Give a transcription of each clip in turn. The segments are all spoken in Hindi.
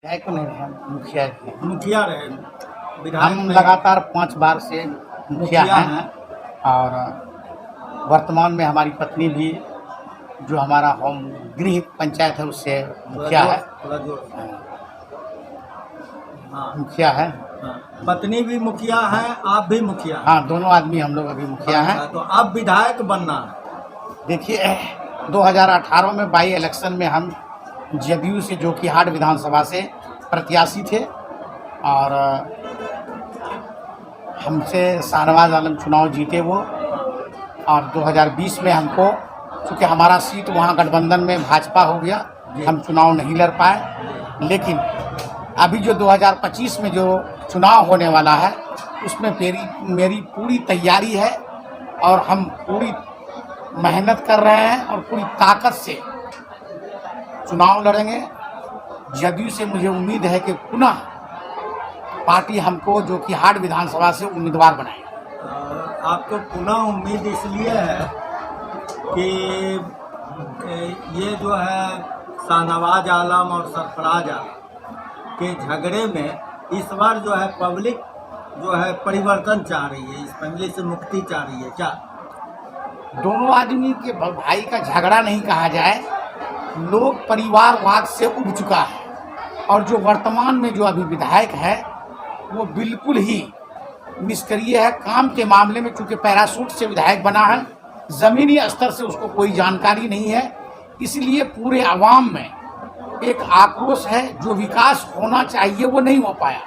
विधायक नहीं रहे, मुखिया थे। मुखिया रहे, विधायक हम नहीं। लगातार 5 बार से मुखिया हैं और वर्तमान में हमारी पत्नी भी जो हमारा होम गृह पंचायत है उससे मुखिया है। थोड़ा जोर। हाँ, मुखिया है। हाँ। पत्नी भी मुखिया है, आप भी मुखिया हैं। हाँ, दोनों आदमी हम लोग अभी मुखिया हैं। तो अब विधायक बनना है। देखिए 2018 में बाई इलेक्शन में हम जदयू से जोकीहाट विधानसभा से प्रत्याशी थे और हमसे शाहनवाज आलम चुनाव जीते वो। और 2020 में हमको चूँकि हमारा सीट वहाँ गठबंधन में भाजपा हो गया, हम चुनाव नहीं लड़ पाए। लेकिन अभी जो 2025 में जो चुनाव होने वाला है उसमें मेरी पूरी तैयारी है और हम पूरी मेहनत कर रहे हैं और पूरी ताकत से चुनाव लड़ेंगे। जदयू से मुझे उम्मीद है कि पुनः पार्टी हमको जोकीहाट विधानसभा से उम्मीदवार बनाएगी। आपको पुनः उम्मीद इसलिए है कि ये जो है शाहनवाज आलम और सरफराज आलम के झगड़े में इस बार जो है पब्लिक जो है परिवर्तन चाह रही है, इस फैमिली से मुक्ति चाह रही है। क्या दोनों आदमी के भाई का झगड़ा नहीं कहा जाए, लोग परिवारवाद से उब चुका है और जो वर्तमान में जो अभी विधायक है वो बिल्कुल ही निष्क्रिय है। काम के मामले में चूँकि पैराशूट से विधायक बना है, ज़मीनी स्तर से उसको कोई जानकारी नहीं है, इसलिए पूरे आवाम में एक आक्रोश है। जो विकास होना चाहिए वो नहीं हो पाया।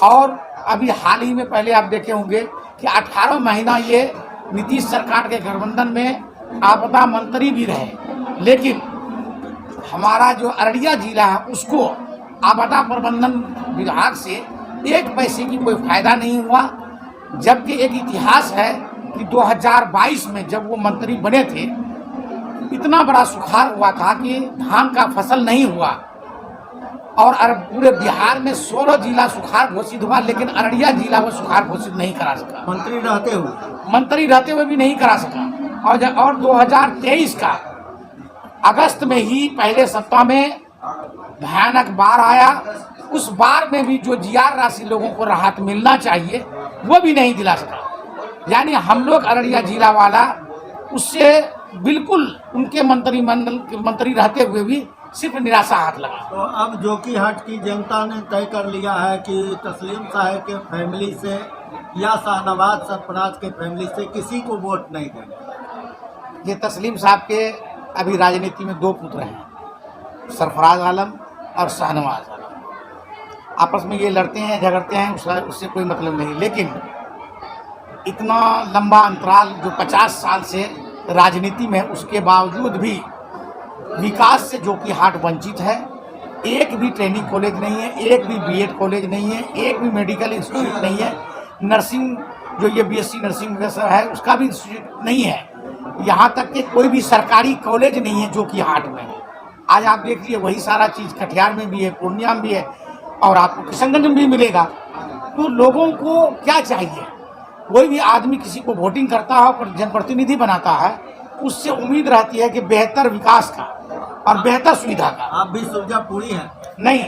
और अभी हाल ही में पहले आप देखे होंगे कि 18 महीना ये नीतीश सरकार के गठबंधन में आपदा मंत्री भी रहे, लेकिन हमारा जो अररिया जिला है उसको आपदा प्रबंधन विभाग से 1 पैसे की कोई फायदा नहीं हुआ। जबकि एक इतिहास है कि 2022 में जब वो मंत्री बने थे इतना बड़ा सुखाड़ हुआ था कि धान का फसल नहीं हुआ और पूरे बिहार में 16 जिला सुखाड़ घोषित हुआ, लेकिन अररिया जिला वो सुखाड़ घोषित नहीं करा सका। मंत्री रहते हुए भी नहीं करा सका। और 2023 का अगस्त में ही पहले सप्ताह में भयानक बाढ़ आया। उस बाढ़ में भी जो जीआर राशि लोगों को राहत मिलना चाहिए वो भी नहीं दिला सका। यानी हम लोग अररिया जिला वाला उससे बिल्कुल उनके मंत्रिमंडल के मंत्री रहते हुए भी सिर्फ निराशा हाथ लगा। तो अब जोकीहाट की जनता ने तय कर लिया है कि तस्लीम साहब के फैमिली से या शाहनवाज सरफराज के फैमिली से किसी को वोट नहीं देंगे। ये तस्लीम साहब के अभी राजनीति में 2 पुत्र हैं, सरफराज आलम और शाहनवाज आलम। आपस में ये लड़ते हैं, झगड़ते हैं, उससे कोई मतलब नहीं। लेकिन इतना लंबा अंतराल जो 50 साल से राजनीति में, उसके बावजूद भी विकास से जोकीहाट वंचित है। एक भी ट्रेनिंग कॉलेज नहीं है, एक भी बीएड कॉलेज नहीं है, एक भी मेडिकल इंस्टीट्यूट नहीं है। नर्सिंग जो ये बीएससी नर्सिंग है उसका भी इंस्टीट्यूट नहीं है। यहाँ तक कि कोई भी सरकारी कॉलेज नहीं है जोकीहाट में। आज आप देखिए वही सारा चीज़ कटिहार में भी है, पूर्णिया में भी है और आपको किशनगंज में भी मिलेगा। तो लोगों को क्या चाहिए? कोई भी आदमी किसी को वोटिंग करता है और जनप्रतिनिधि बनाता है, उससे उम्मीद रहती है कि बेहतर विकास का और बेहतर सुविधा का। आप भी सुरजापुरी हैं? नहीं,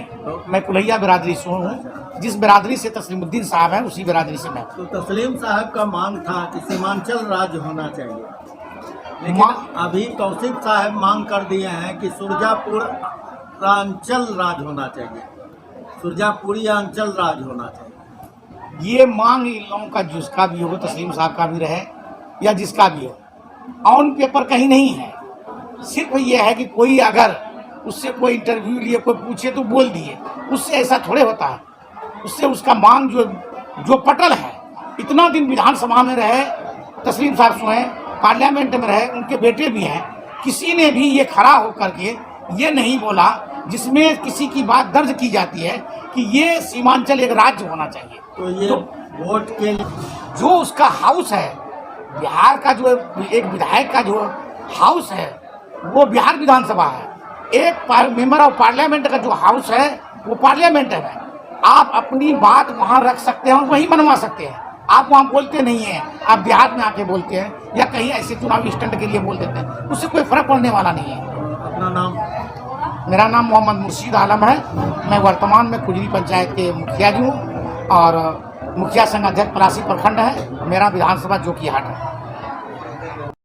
मैं कुलैया बिरादरी से हूँ। जिस बिरादरी से तस्लीमुद्दीन साहब हैं उसी बिरादरी से मैं। तो तस्लीम साहब का मांग था कि सीमांचल राज्य होना चाहिए, लेकिन अभी कौशिक साहब मांग कर दिए हैं कि सुरजापुर अंचल राज होना चाहिए, सुरजापुरी अंचल राज होना चाहिए। ये मांग इन लोगों का जिसका भी हो, तस्लीम साहब का भी रहे या जिसका भी हो, ऑन पेपर कहीं नहीं है। सिर्फ ये है कि कोई अगर उससे कोई इंटरव्यू लिए कोई पूछे तो बोल दिए, उससे ऐसा थोड़े होता है। उससे उसका मांग जो पटल है, इतना दिन विधानसभा में रहे तस्लीम साहब सोए, पार्लियामेंट में रहे, उनके बेटे भी हैं, किसी ने भी ये खड़ा होकर के ये नहीं बोला जिसमें किसी की बात दर्ज की जाती है कि ये सीमांचल एक राज्य होना चाहिए। तो ये वोट के जो उसका हाउस है, बिहार का जो एक विधायक का जो हाउस है वो बिहार विधानसभा है। एक मेंबर ऑफ पार्लियामेंट का जो हाउस है वो पार्लियामेंट है। आप अपनी बात वहाँ रख सकते हैं और वहीं मनवा सकते हैं। आप वहाँ बोलते नहीं हैं, आप बिहार में आके बोलते हैं या कहीं ऐसे चुनावी स्टंट के लिए बोल देते हैं, उससे कोई फर्क पड़ने वाला नहीं है। अपना नाम मेरा नाम मोहम्मद मुर्शीद आलम है। मैं वर्तमान में कुजरी पंचायत के मुखिया जी हूँ और मुखिया संघ अध्यक्ष पलासी प्रखंड है। मेरा विधानसभा जोकीहाट है।